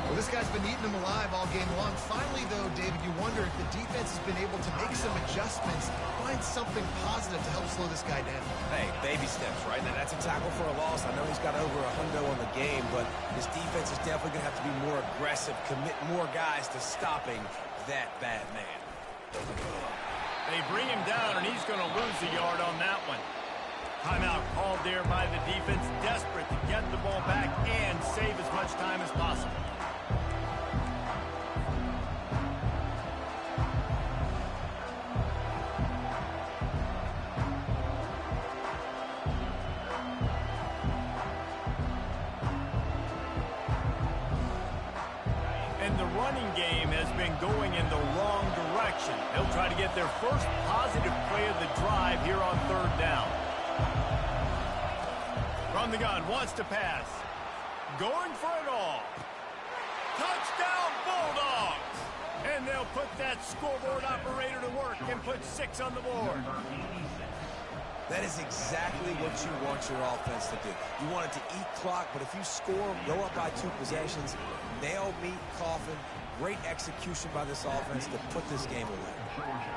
Well, this guy's been eating them alive all game long. Finally, though, David, you wonder if the defense has been able to make some adjustments, find something positive to help slow this guy down. Hey, baby steps, right? Now, that's a tackle for a loss. I know he's got over a hundo on the game, but his defense is definitely going to have to be more aggressive, commit more guys to stopping that bad man. They bring him down, and he's going to lose a yard on that one. Timeout called there by the defense, desperate to get the ball back and save as much time as possible. And the running game has been going in the wrong direction. They'll try to get their first positive play of the drive here on third down. From the gun, wants to pass. Going for it all. Touchdown, Bulldogs! And they'll put that scoreboard operator to work and put 6 on the board. That is exactly what you want your offense to do. You want it to eat clock, but if you score, go up by 2 possessions, nail, meet, coffin. Great execution by this offense to put this game away.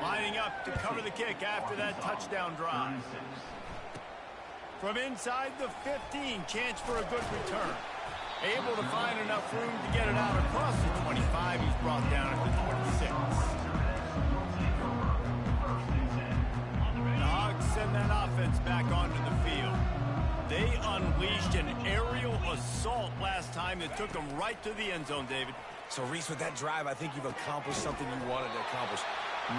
Lining up to cover the kick after that touchdown drive. From inside the 15, chance for a good return. Able to find enough room to get it out across the 25. He's brought down at the 26. The Hogs send that offense back onto the field. They unleashed an aerial assault last time that took them right to the end zone, David. So, Reese, with that drive, I think you've accomplished something you wanted to accomplish.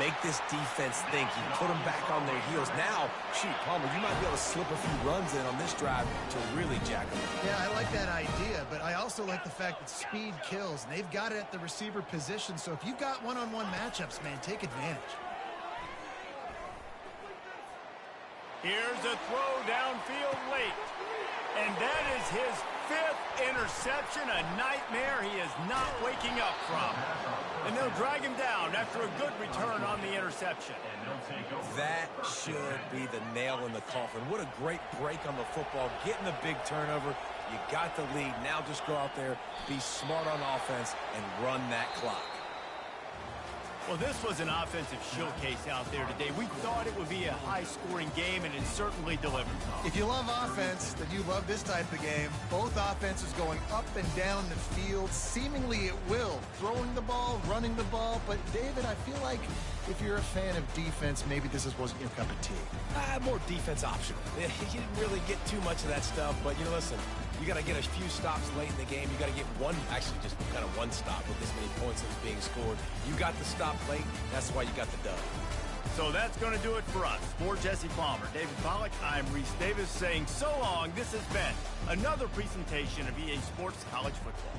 Make this defense think. You put them back on their heels. Now, shoot, Palmer, you might be able to slip a few runs in on this drive to really jack them. Yeah, I like that idea, but I also like the fact that speed kills. And they've got it at the receiver position, so if you've got one-on-one matchups, man, take advantage. Here's a throw downfield late. And that is his 5th interception, a nightmare he is not waking up from. And they'll drag him down after a good return on the interception. That should be the nail in the coffin. What a great break on the football, getting the big turnover. You got the lead. Now just go out there, be smart on offense, and run that clock. Well, this was an offensive showcase out there today. We thought it would be a high-scoring game, and it certainly delivered. If you love offense, then you love this type of game. Both offenses going up and down the field, seemingly at will. Throwing the ball, running the ball. But, David, I feel like if you're a fan of defense, maybe this wasn't your cup of tea. More defense optional. You didn't really get too much of that stuff, but, you know, listen, you got to get a few stops late in the game. You got to get just kind of one stop with this many points that was being scored. You got the stop late. That's why you got the dub. So that's going to do it for us. For Jesse Palmer, David Pollack, I'm Reese Davis saying so long. This has been another presentation of EA Sports College Football.